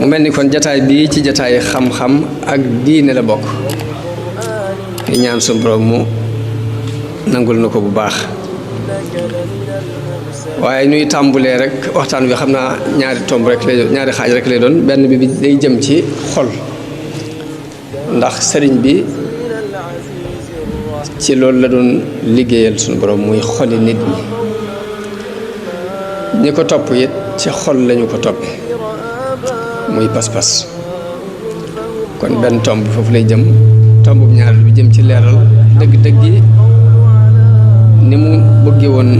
mu mel ni kon jataay bii ci jataay xam-xam ak diine la bokk di ñaan suñu borom mu nangul na ko bu baax waaye ñuy tàmbulee rek waxtaan wi xam naa ñaari tomb rek lay doon ñaari xaaj rek lay doon benn bi day jëm ci xol ndax sëriñ bi ci loolu la doon liggéeyal suñu borom muy xoli nit ñi ko topp it ci xol lañu ko toppe muy pas-pas kon benn tomb bi foofu lay jëm tomb bu ñaareel bi jëm ci leeral dëgg-dëgg yi ni mu bëggee woon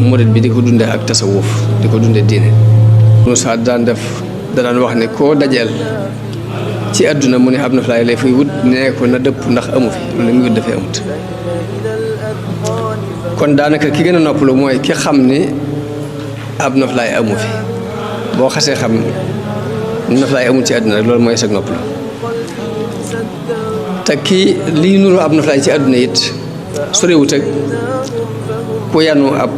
murid bi di ko dundee ak tasawuf di ko dundee diine Moussa daan wax ne koo dajeel ci àdduna mu ne ab noflaay lay fay wut nee ko na dëpp ndax amu fi loolu muy wut dafay amut kon daanaka ki gën a noppalu mooy ki xam ni ab noflaay amu fi boo xasee xam noflaay amul ci àdduna rek loolu mooy sag noppalu te kii lii nuru ab noflaay ci àdduna it sorewut ak ku yanu ab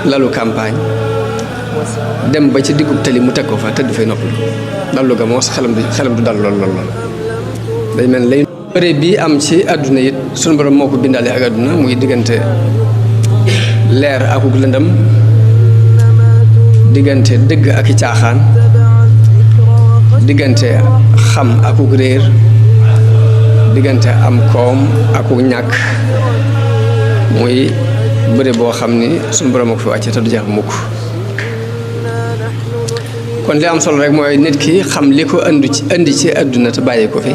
lalu campagne dem ba ci diggub tali mu teg ko fa tëdd fay noppalu dallu ga moo xelam du dal lool day mel lay bëre bii am ci àdduna it sunu borom moo ko bindaale ak àdduna muy diggante leer akuk lëndam diggante dëgg ak i caaxaan diggante xam akuk réer diggante am koom akuk ñàkk muy bëre boo xam ni suñu borom ak fi wàcce te du jeex mukk kon li am solo rek mooy nit ki xam li ko indi ci àdduna te bàyyi ko fi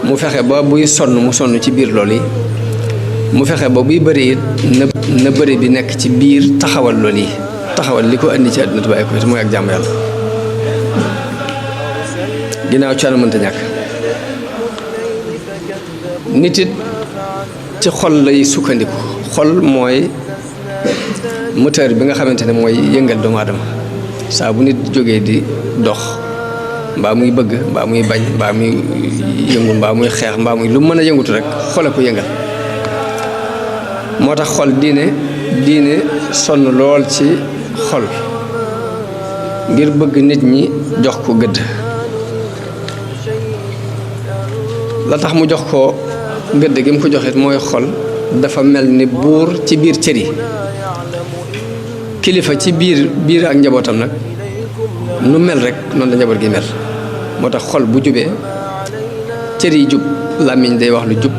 mu fexe ba buy sonn mu sonn ci biir loolu yi mu fexe ba buy bëri it na bëri bi nekk ci biir taxawal loolu yi taxawal li ko indi ci àdduna te bàyyi ko fi te mooy ak jàmm yàlla ginnaaw coono mënta ñàkk nit it ci xol lay sukkandiku xol mooy moteur bi nga xamante ne mooy yëngal doomu aadama saa bu nit jógee di dox mbaa muy bëgg mbaa muy bañ mbaa muy yëngu mbaa muy xeex mbaa muy lu mën a yëngutu rek xol a ko yëngal moo tax xol diine sonn lool ci xol ngir bëgg nit ñi jox ko gëdd la tax mu jox ko gëdd gi mu ko joxit mooy xol dafa mel ni buur ci biir cër yi kilifa ci biir ak njabootam nag nu mel rek noonu la njaboot gi mel moo tax xol bu jubee cër yi jub làmmiñ day wax lu jub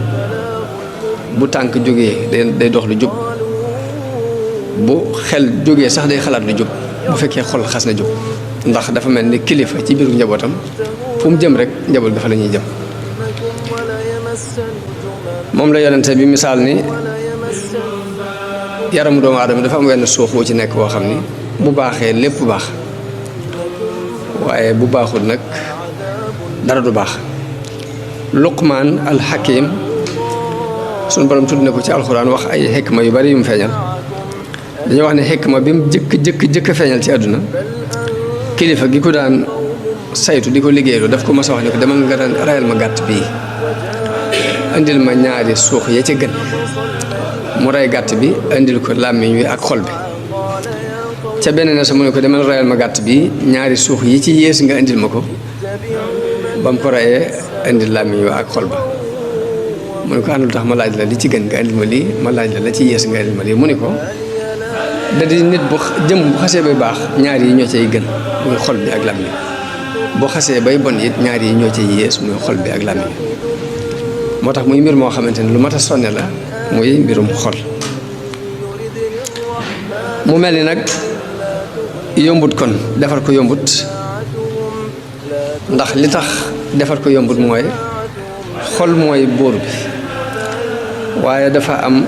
bu tànk jógee day dox lu jub bu xel jógee sax day xalaat lu jub bu fekkee xol xas na jub ndax dafa mel ni kilifa ci biiru njabootam fu mu jëm rek njaboot ga fa la ñuy jëm moom la yonente bi misaal ni yaramu doomu aadama dafa am wenn suux wu ci nekk boo xam ni bu baaxee lépp baax waaye bu baaxul nag dara du baax Luqmaan al-Hakim sunu borom tudd na ko ci alxuraan wax ay xikma yu bari yu mu feeñal dañoo wax ne xikma bi mu jëkk feeñal ci àdduna kilifa gi ko daan saytu di ko liggéeylu daf ko mas a wax ne ko demal nga rayal ma gàtt bii indil ma ñaari suux ya ca gën mu rey gàtt bi indil ko làmmiñ wi ak xol bi ca beneen sa mu ne ko demal rayal ma gàtt bi ñaari suux yi ci yées nga indil ma ko ba mu ko reyee indil làmmiñ wi ak xol ba mu ne ko ànd lu tax ma laaj la li ci gën nga indil ma lii ma laaj la ci yées nga indil ma lii mu ne ko da di nit bu jëm bu xasee bay baax ñaar yi ñoo cay gën muy xol bi ak làmmiñ boo xasee bay bon it ñaar yi ñoo cay yées muy xol bi ak làmmiñ moo tax muy mbir moo xamante ne lu mat a sonne la muy mbirum xol mu mel ni nag yombut kon defar ko yombut ndax li tax defar ko yombut mooy xol mooy buur bi waaye dafa am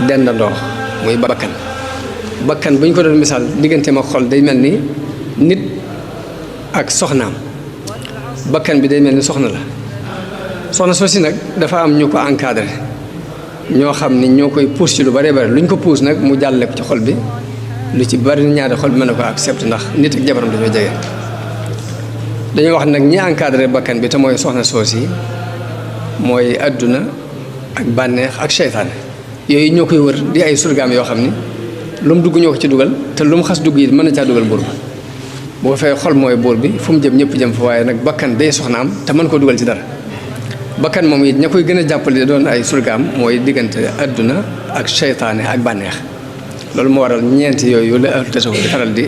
dendandoo muy bakkan bu ñu ko doon misaal diggante ma xol day mel ni nit ak soxnaam bakkan bi day mel ni soxna la soxna soosi nag dafa am ñu ko encadré ñoo xam ni ñoo koy pousse ci lu bëree bëri lu ñu ko pousse nag mu jàlle ko ci xol bi lu ci bari ñaari xol bi mën na ko accepté ndax nit ak jabaram dañoo jege dañoo wax nag ñi encadré bakkan bi te mooy soxna soosi mooy adduna ak bànneex ak seytaane yooyu ñoo koy wër di ay surgaam yoo xam ni lu mu dugg ñoo ko ci dugal te lu mu xas dugg yi mën na caa dugal buur ba bu ko fee xol mooy buur bi fu mu jëm ñëpp jëm fa waaye nag bakkan day soxnaam te mën koo dugal ci dara bakkan moom it ña koy gën a jàppale doon ay surgaam mooy diggante adduna ak seytaane ak bànneex loolu moo waral ñeenti yooyu la ahlu tasawuf di faral di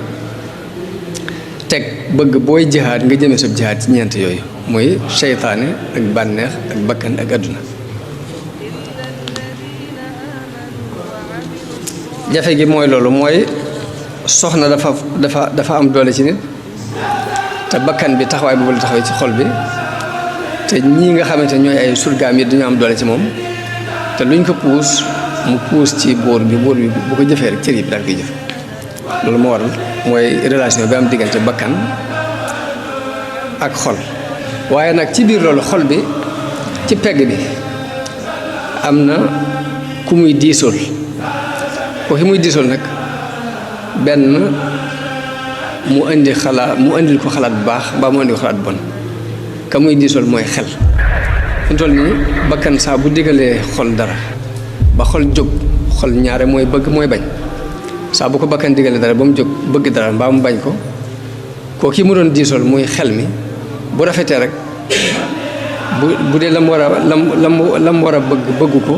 teg bëgg booy jihaad nga jëmee sab jihaad ci ñeenti yooyu mooy seytaane ak bànneex ak bakkan ak adduna jafe gi mooy loolu mooy soxna dafa am doole ci nit te bakkan bi taxawaay boobu la taxawee ci xol bi te ñii nga xamante ñooy ay surgaam yi dañu am doole ci moom te luñ ko puus mu puus ci buur bi bu ko jëfee rek cër yi bi daal koy jëf loolu moo waral mooy relation bi am diggante bakkan ak xol waaye nag ci biir loolu xol bi ci pegg bi am na ku muy diisool ko ki muy diisool nag benn mu indil ko xalaat bu baax mbaa mu indil ko xalaat bu bon ka muy diisool mooy xel fi mu toll nii bakkan saa bu diggalee xol dara ba xol jóg xol ñaare mooy bëgg mooy bañ saa bu ko bakkan diggalee dara ba mu jóg bëgg dara mbaa mu bañ ko koo ki mu doon diisool muy xel mi bu rafetee rek bu dee lam war a bëgg ko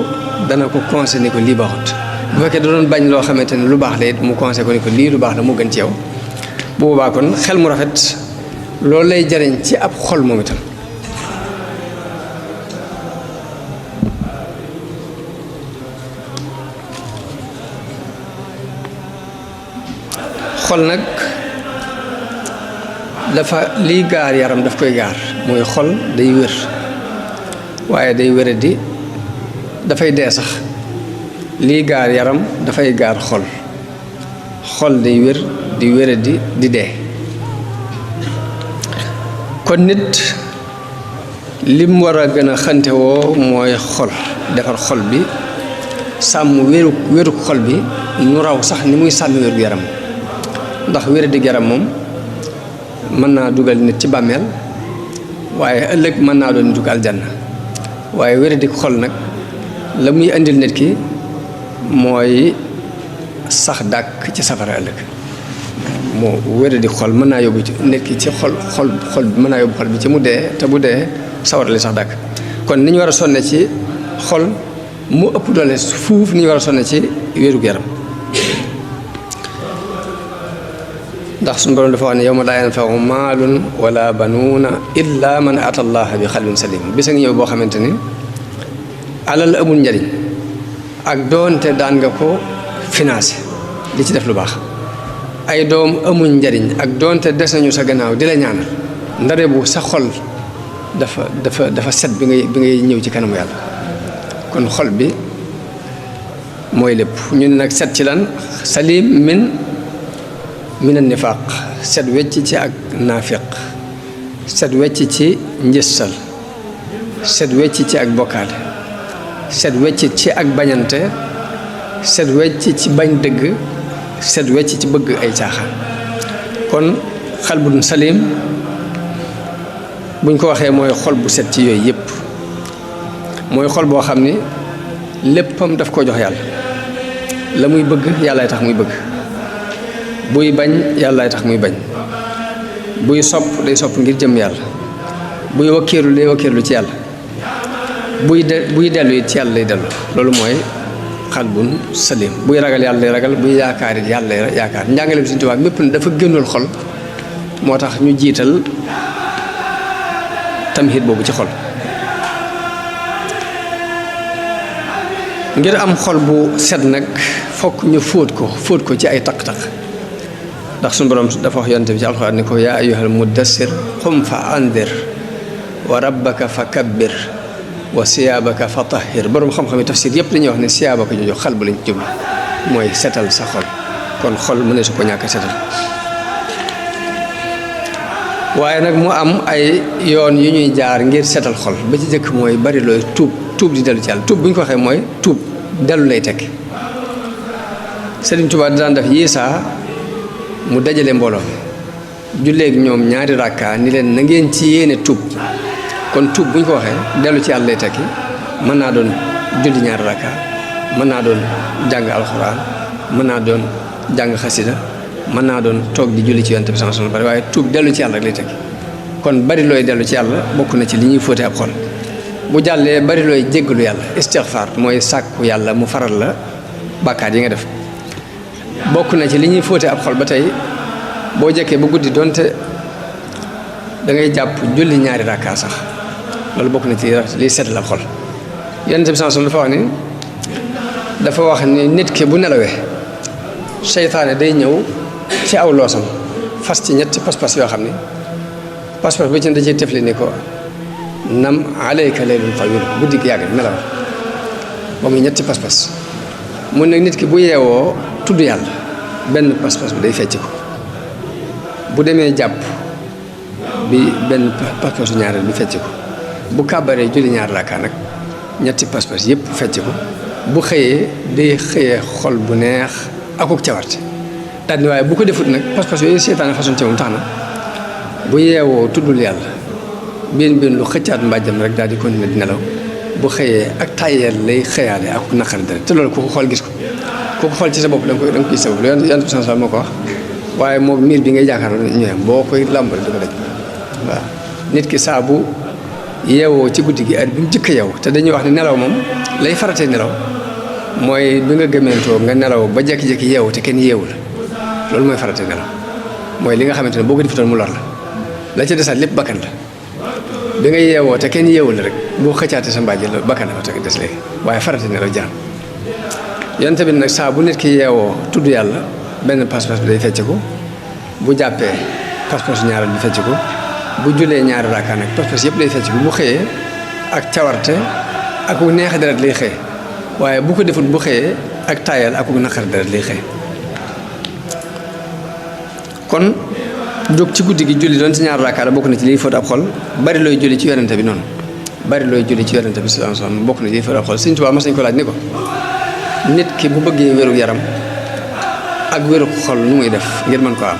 dana ko conseillé ni ko lii baaxut bu fekkee da doon bañ loo xamante ne lu baax la it mu conseillé ko ni ko lii lu baax la moo gën ci yow bu boobaa kon xel mu rafet loolu lay jariñ ci ab xol moom itam xol nag dafa liy gaar yaram daf koy gaar mooy xol day wér waaye day wére di dafay dee sax liy gaar yaram dafay gaar xol xol day wér di wére di dee kon nit lim war a gën a xantewoo mooy xol defar xol bi sàmm wéruk xol bi nu raw sax ni muy sàmm wérgu yaram ndax wére di yaram moom mën naa dugal nit ci bàmmeel waaye ëllëg mën naa doon dugg aljanna waaye wére di xol nag la muy indil nit ki mooy sax dàkk ci safara ëllëg moo wére di xol mën naa yóbbu ci nit ki ci xol bi mën naa yóbbu xol bi ci mu dee te bu dee sawara li sax dàkk kon ni ñu war a sonne ci xol mu ëpp doole fuuf ni ñu war a sonne ci wérug yaram ndax suñu borom dafa wax ne yawma laa yanfa'u maalun wala banuuna illa man ata allaha bi xalbin salim bisa ngi ñëw boo xamante ni alal amul njariñ ak doonte daan nga ko financé di ci def lu baax ay doom amuñ njariñ ak doonte des nañu sa gannaaw di la ñaanal ndare bu sa xol dafa set bi ngay ñëw ci kanamu yàlla kon xol bi mooy lépp ñu ne nag set ci lan salim min an nifaaq set wecc ci ak naafiq set wecc ci njëstal set wecc ci ak bokkaale set wecc ci ak bañante set wecc ci bañ dëgg set wecc ci bëgg ay caaxaan kon xalbun salim buñ ko waxee mooy xol bu set ci yooyu yépp mooy xol boo xam ni léppam daf ko jox yàlla la muy bëgg yàllaay tax muy bëgg buy bañ yàllaay tax muy bañ buy sopp day sopp ngir jëm yàlla buy wakkiirlu day wakkiirlu ci yàlla buy dellu it ci yàlla lay dellu loolu mooy xalbun salim buy ragal yàlla lay ragal buy yaakaar it yàlla lay yaakaar njàngale bi Sëriñ Tuubaa mépp ne dafa génnul xol moo tax ñu jiital tamhid boobu ci xol ngir am xol bu set nag fokk ñu fóot ko ci ay taq-taq ndax suñu borom dafa wax yonent bi ci alxuraan ni ko yaa ayyuhal muddassir qum fa andir wa rabbaka fa kabbir wa siyaabaka fa tahhir borom xam-xam yi tafsir yëpp dañuy wax ne siyaabaka jooju xal bu lañ jublu mooy setal sa xol kon xol mu ne su ko ñàkk setal waaye nag mu am ay yoon yu ñuy jaar ngir setal xol ba ci jëkk mooy bari looy tuub di dellu ci yàlla tuub bu ñu ko waxee mooy tuub dellu lay tekki Sëriñ Tuubaa daan def yiisaa mu dajale mbooloo julleeg ñoom ñaari rakka ni leen na ngeen ci yéene tuub kon tuub bu ñu ko waxee dellu ci yàlla lay tekki mën naa doon julli ñaari rakka mën naa doon jàng alxuraan mën naa doon jàng xasida mën naa doon toog di julli ci yonent bi sallallahu alayhi wasallam waaye tuub dellu ci yàlla rek lay teg kon bari looy dellu ci yàlla bokk na ci li ñuy fóote ab xol bu jàllee bari looy jéggalu yàlla istighfar mooy sàkku yàlla mu faral la bàkkaat yi nga def bokk na ci li ñuy fóote ab xol ba tey boo jekkee ba guddi donte da ngay jàpp julli ñaari rakka sax loolu bokk na ci liy seetal ab xol yonent bi sallallahu alayhi wasallam dafa wax ni nit ki bu nelawee seytaane day ñëw ci aw loosam fas ci ñetti pas-pas yoo xam ni pas-pas bu ci da ciy tefli ni ko nam alayka laylun tawil guddi gi yàgg nelaw ba muy ñetti pas-pas mun nag nit ki bu yeewoo tudd yàlla benn pas-pas bi day fecc ko bu demee jàpp bi benn pas-pasu ñaareel bi fecc ko bu kàbbaree julli ñaar rakka nag ñetti pas-pas yëpp fecc ko bu xëyee day xëyee xol bu neex akuk cawarte daal ni waaye bu ko defut nag pas-pas yooyu seetaane façon ci moom tax na bu yeewoo tuddul yàlla biin lu xëccaat mbàjjam rek daal di continuer di nelaw bu xëyee ak tàyyeel lay xëyaale akuk naqari dara te loolu ku ko xool gis ko ku ko xool ci sa bopp da nga ko gis sa bopp loolu yonent bi sallallahu alayhi wasallam moo ko wax waaye moom miir bi ngay jàkkaarloo ñëwee boo koy làmb rek di ko daj waaw nit ki saa bu yeewoo ci guddi gi at bi mu jëkk a yeewu te dañuy wax ne nelaw moom lay faratee nelaw mooy bi nga gëmentoo nga nelaw ba jékki-jékki yeewu te kenn yeewu la loolu mooy faratee nelaw mooy li nga xamante ne boo ko defutoon mu lor la ci desaat lépp bakkan la bi nga yeewoo te kenn yeewu la rek boo xëccaate sa mbàjj la bakkan la fa te des léegi waaye faratee nelaw jaan yonent bi nag saa bu nit ki yeewoo tudd yàlla benn pas-pas bi day fecc ko bu jàppee pas-pasu ñaareel bi fecc ko bu julee ñaari raaka nag pas-pas yëpp day fecc ko bu xëyee ak cawarte ak ku neex deret lay xëy waaye bu ko defut bu xëyee ak taayal ak ku naqar deret lay xëy kon jóg ci guddi gi julli doon ci ñaari raaka la bokk na ci liy fóot ab xol bari looy julli ci yonente bi noonu bari looy julli ci yonente bi sallallahu alayhi wasallam bokk na ci liy fóot ab xol Sëñ Tuubaa mas nañ ko laaj ni ko nit ki bu bëggee wéru yaram ak wéru xol nu muy def ngir mën ko am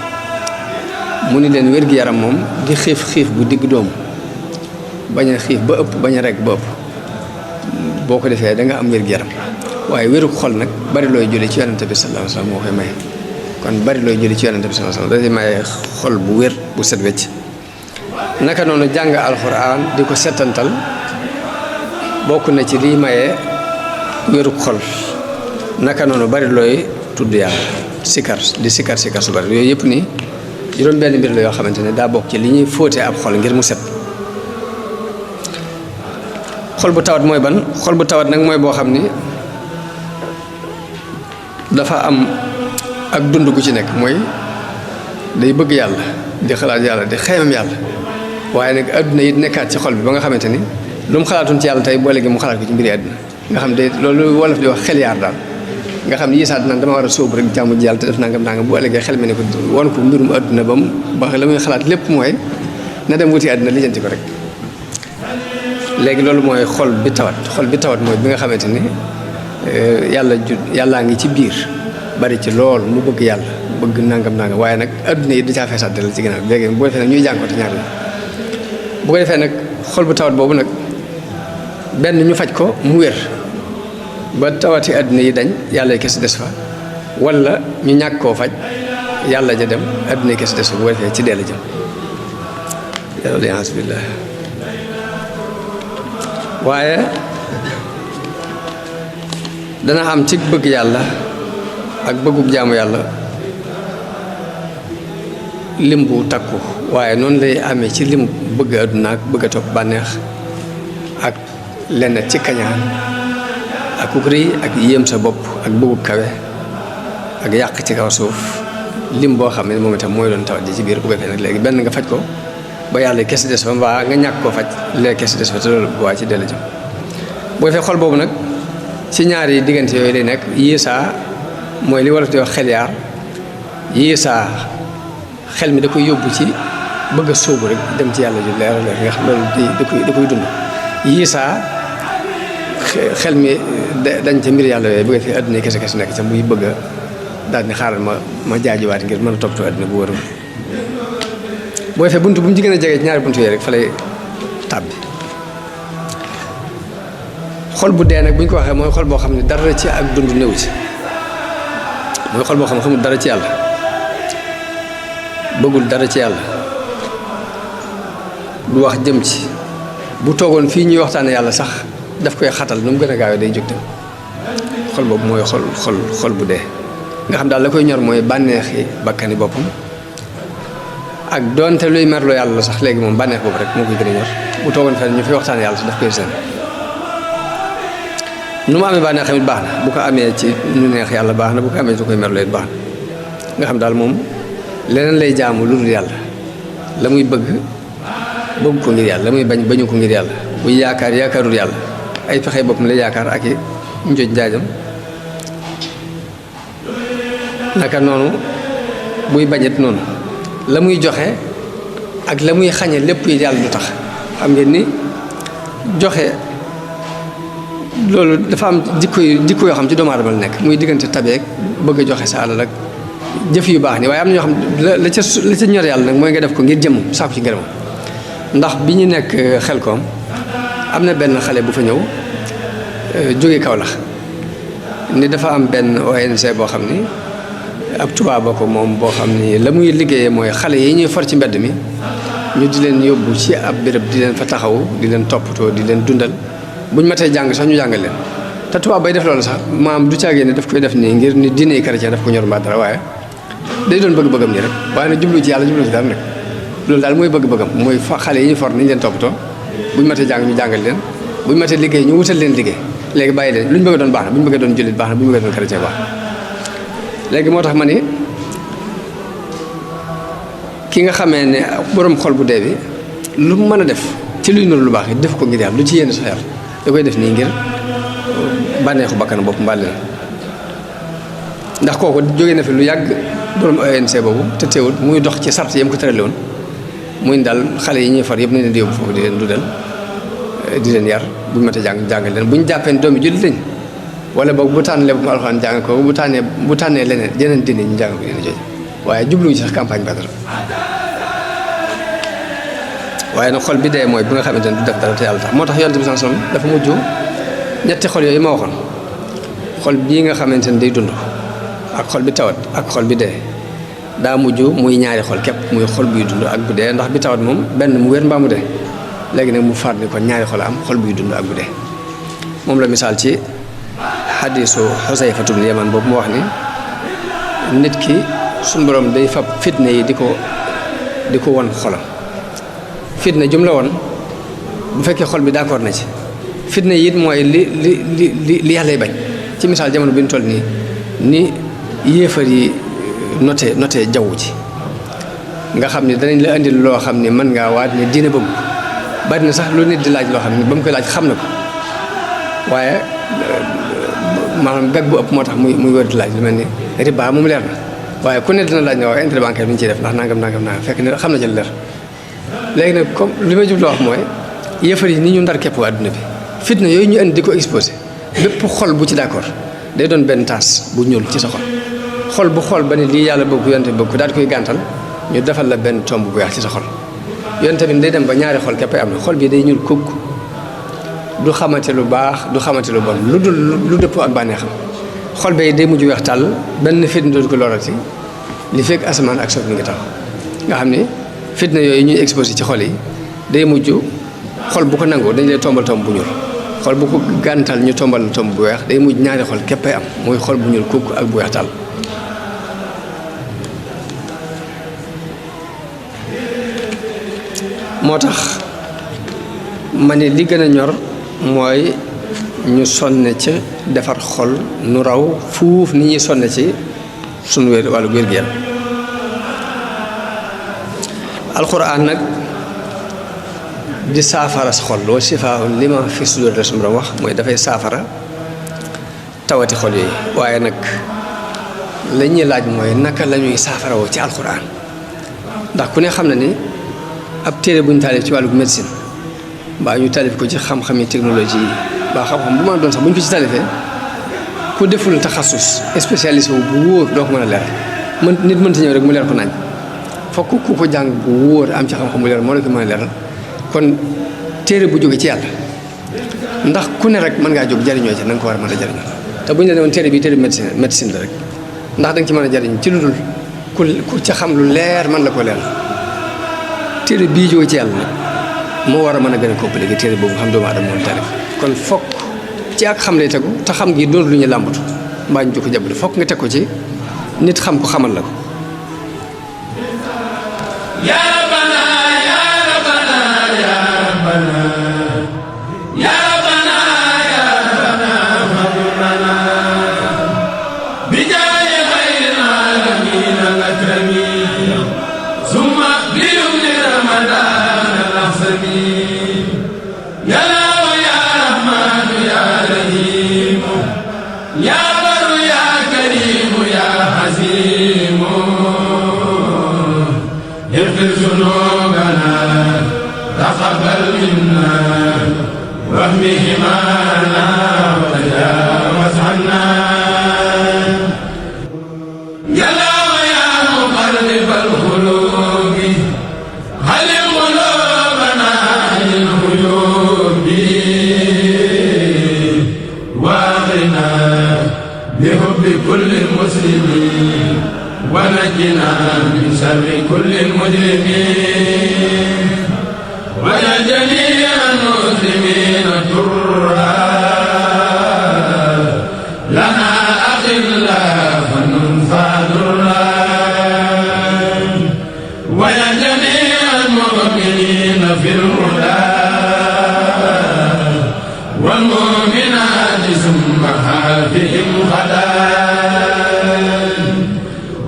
mu ni leen wér gi yaram moom di xiif bu digg doomu bañ a xiif ba ëpp bañ a rekk ba ëpp boo ko defee da nga am wér gi yaram waaye wéru xol nag bari looy julli ci yonente bi sallallahu alayhi wasallam moo koy maye kon bari looy julli ci yonente bi sallallahu alayhi wasallam dafay maye xol bu wér bu set wecc naka noonu jàng alxuraan di ko settantal bokk na ci liy maye wéru xol naka noonu bari looy tudd yàlla sikar su bari yooyu yëpp nii juróom benn mbir la yoo xamante ne daa bokk ci li ñuy fóotee ab xol ngir mu set xol bu tawat mooy ban xol bu tawat nag mooy boo xam ni dafa am ak dund gu ci nekk mooy day bëgg yàlla di xalaat yàlla di xeymam yàlla waaye nag adduna yi nekkaat ci xol bi ba nga xamante ni lu mu xalaatoon ci yàlla tey boo léegi mu xalaat ko ci mbiri adduna nga xam de loolu wolof di wax xel yaar daal nga xam ne yisaat naan dama war a sóobu rek jàmm ji yàlla te def nangam bu ëllëgee xel mi ne ko won ko mbirum adduna ba mu ba la muy xalaat lépp mooy na dem wuti adduna lijjanti ko rek léegi loolu mooy xol bi tawat mooy bi nga xamante ni yàllaa ngi ci biir bari ci lool mu bëgg yàlla bëgg nangam waaye nag adduna yi da caa feesaat dal ci ginnaaw léegi bu ko defee nag ñuy jànkoonte ñaar la bu ko defee nag xol bu tawat boobu nag benn ñu faj ko mu wér ba tawati adduna yi dañ yàlla kese des fa wala ñu ñàkk koo faj yàlla ja dem adduna yi kese des fa bu ko defee ci dell jëm yàlla billah waaye dana am ci bëgg yàlla ak bëggub jaamu yàlla lim bu takku waaye noonu lay amee ci lim bëgg adduna ak bëgg a topp bànneex ak lenn ci kañaan ak ku rëy ak yéem sa bopp ak bëggub kawe ak yàq ci kaw suuf lim boo xam ne moom itam mooy doon tawat ji ci biir bu ko defee nag léegi benn nga faj ko ba yàlla kese des fa mbaa nga ñàkk koo faj léegi kese des fa te loolu bu waa ci dellu jëm bu ko defee xol boobu nag ci ñaari diggante yooyu lay nekk yiisaa mooy li wolof di wax xel yaar yiisaa xel mi da koy yóbbu ci bëgg a sóobu rek dem ci yàlla ju leer nga xam loolu da koy dund yiisaa xel mi dañ ca mbir yàlla yooyu bëgg fi adduna kese nekk ca muy bëgg a daal ni xaaral ma jaajuwaat ngir mën a toppatoo adduna bu wërul boo defee bunt bu mu jigéen a jege ci ñaari bunt yooyu rek fa lay tàbbi xol bu dee nag bu ñu ko waxee mooy xol boo xam ne dara ci ak dund néew ci mooy xol boo xam ne xamul dara ci yàlla bëggul dara ci yàlla du wax jëm ci bu toogoon fii ñuy waxtaane yàlla sax daf koy xatal nu mu gën a gaawee day jóg dem xol boobu mooy xol bu dee nga xam daal la koy ñor mooy bànneexi bakkani boppam ak doonte luy merloo yàlla la sax léegi moom bànneex boobu rek moo koy gën a ñor bu toogoon fenn ñu fay waxtaane yàlla sax daf koy seen nu mu amee bànneex tamit baax na bu ko amee ci nu neex yàlla baax na bu ko amee su koy merloo it baax na nga xam daal moom leneen lay jaamu lu dul yàlla la muy bëgg ko ngir yàlla la muy bañu ko ngir yàlla buy yaakaarul yàlla ay pexe boppam lay yaakaar ak i njoj njaajam naka noonu buy bañet noonu la muy joxe ak la muy xañe lépp yi yàlla du tax xam ngeen ni joxe loolu dafa am jikko yoo xam ci doomu aadama la nekk muy diggante tabeek bëgg a joxe sa alal ak jëf yu baax ni waaye am na ñoo xam la ca ñor yàlla nag mooy nga def ko ngir jëmm sàkku ci ngërëmam ndax bi ñu nekk Xelkom am na benn xale bu fa ñëw jóge Kaolack ni dafa am benn ONG boo xam ni ab tubaab ba ko moom boo xam ni la muy liggéeyee mooy xale yi ñuy for ci mbedd mi ñu di leen yóbbu ci ab béréb di leen fa taxaw di leen toppatoo di leen dundal buñ matee jàng sax ñu jàngal leen te tubaab bay def loolu sax maam du caagee ne daf koy def nii ngir ni diine chrétien daf ko ñor mbaa dara waaye day doon bëgg-bëggam nii rek waaye nag jublu ci yàlla jublu ci dara rek loolu daal mooy bëgg-bëggam mooy fa xale yi ñuy for nañ leen toppatoo buñ matee jàng ñu jàngal leen buñ matee liggéey ñu wutal leen liggéey léegi bàyyi leen luñ bëgg doon baax na buñ bëgg doon jullit baax na buñ bëgg doon chrétien baax léegi moo tax ma ni ki nga xamee ne borom xol bu dee bi lu mu mën a def ci luy nuru lu baax yi def ko ngir yàlla lu ci yéene sax yàlla da koy def nii ngir bànneexu bakkan bopp mbaa leen ndax kooku jógee na fi lu yàgg borom ONC boobu te teewul muy dox ci sart yam ko tërale woon muy daal xale yi ñuy far yëpp nañ leen di yóbbu foofu di leen dudal di leen yar buñ mate jàngal leen bu ñu jàppee doomi jullit lañ wala boog bu tànnee bu alxuraan jàng ko bu tànnee leneen jeneen dini ñu jàng ko dina jooju waaye jubluñu ci sax campagne ba dara waaye nag xol bi dee mooy bi nga xamante ne du def dara te yàlla tax moo tax yonent bi sallallahu alayhi wasallam dafa mujj ñetti xol yooyu ma waxoon xol bii nga xamante ne day dund ak xol bi tawat ak xol bi dee daa mujj muy ñaari xol képp muy xol buy dund ak bu dee ndax bi tawat moom benn mu wér mbaa mu dee léegi nag mu faat ni kon ñaari xol am xol buy dund ak bu dee moom la misaal ci xadiisu Xusayfatu bnu Yamaan boobu mu wax ni nit ki suñu borom day fab fitne yi di ko won xolam fitne jum la woon bu fekkee xol bi d'accord na ci fitne yi it mooy li yàllay bañ ci misaal jamono bi ñu toll nii ni yéefar yi noté jaww ji nga xam ni danañ la indil loo xam ni mën ngaa waat ni diine bëgg bari na sax lu nit di laaj loo xam ni ba mu koy laaj xam na ko waaye maanaam gag bu ëpp moo tax muy wër di laaj lu mel ni riba moom leer na waaye ku ne dina laaj ne waaw intérêt bancaire bi ñu ciy def ndax nangam fekk ne xam na ci leer léegi nag comme li ma jubloo wax mooy yëfar yi ni ñu ndar képp àdduna bi fitna yooyu ñu indi di ko exposé bépp xol bu ci d'accord day doon benn taas bu ñuul ci sa xol bu xol ba ne lii yàlla bëgg yonte bëgg ko daal di koy gàntal ñu defal la benn tomb bu weex ci sa xol yonte bi day dem ba ñaari xol képp am na xol bi day ñuul kukk du xamante lu baax du xamante lu bon lu dëppoo ak bànneexam xol bay day mujj weex tàll benn fitna dootu ko lorati li fekk asamaan ak suuf mi ngi tax nga xam ni fitna yooyu ñuy exposé ci xol yi day mujj xol bu ko nangoo dañ lay tombal tomb bu ñuul xol bu ko gàntal ñu tombal tomb bu weex day mujj ñaari xol képpay am muy xol bu ñuul kukk ak bu weex tàll moo tax ma ne li gën a ñor mooy ñu sonne ca defar xol nu raw fuuf ni ñuy sonne ci sunu wàllu wér-gu-yaram alxuraan nag di saafara sa xol wa shifaa'un limaa fi suduur la suñu borom wax mooy dafay saafara tawati xol yooyu waaye nag la ñuy laaj mooy naka la ñuy saafarawoo ci alxuraan ndax ku ne xam na ni ab téere bu ñu taalif ci wàllu médecine mbaa ñu taalif ko ci xam-xami technologie yi mbaa xam-xam bu ma doon sax bu ñu ko ci taalifee ku deful taxasus spécialiste bu wóor doo ko mën a leeral nit mënta ñëw rek mu leer ko nañ fokk ku ko jàng bu wóor am ci xam-xam bu leer moo la ko mën a leeral kon téere bu jóge ci yàlla ndax ku ne rek mën ngaa jóg jariñoo ci na nga ko war a mën a jariñoo te bu ñu la ne woon téere bi téere médecine la rek ndax da nga ci mën a jariñ ci lu dul ku ca xam lu leer man la ko leer téere bii jóge ci yàlla nag moo war a mën a gën a compliqué téere boobu xam doomu aadama moom tarif kon fokk ci ak xam lay tegu te xam gi doon lu ñu làmbatu mbaa ñu ko jàppale fokk nga teg ko ci nit xam ko xamal la ko تقبل منا واهمهمنا وتجاوز عنا يا ويا مقلب القلوب علم قلوبنا عن الغيوب واغنا بحب كل المسلمين ونجنا من شر كل المجرمين ويا جميع المسلمين ترى لنا أخلا فننفع درا ويا جميع المؤمنين في الهدى والمؤمنات ثم حافهم غدا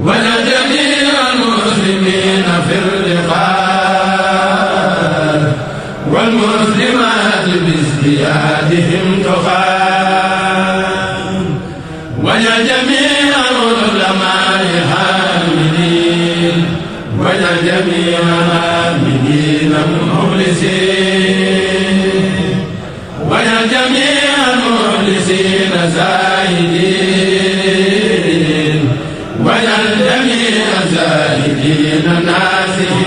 ويا جميع المسلمين في اللقاء والمسلمات بازديادهم تقام ويا جميع العلماء حامدين ويا جميع العاملين مخلصين ويا جميع المخلصين زاهدين ويا جميع زاهدين ناسين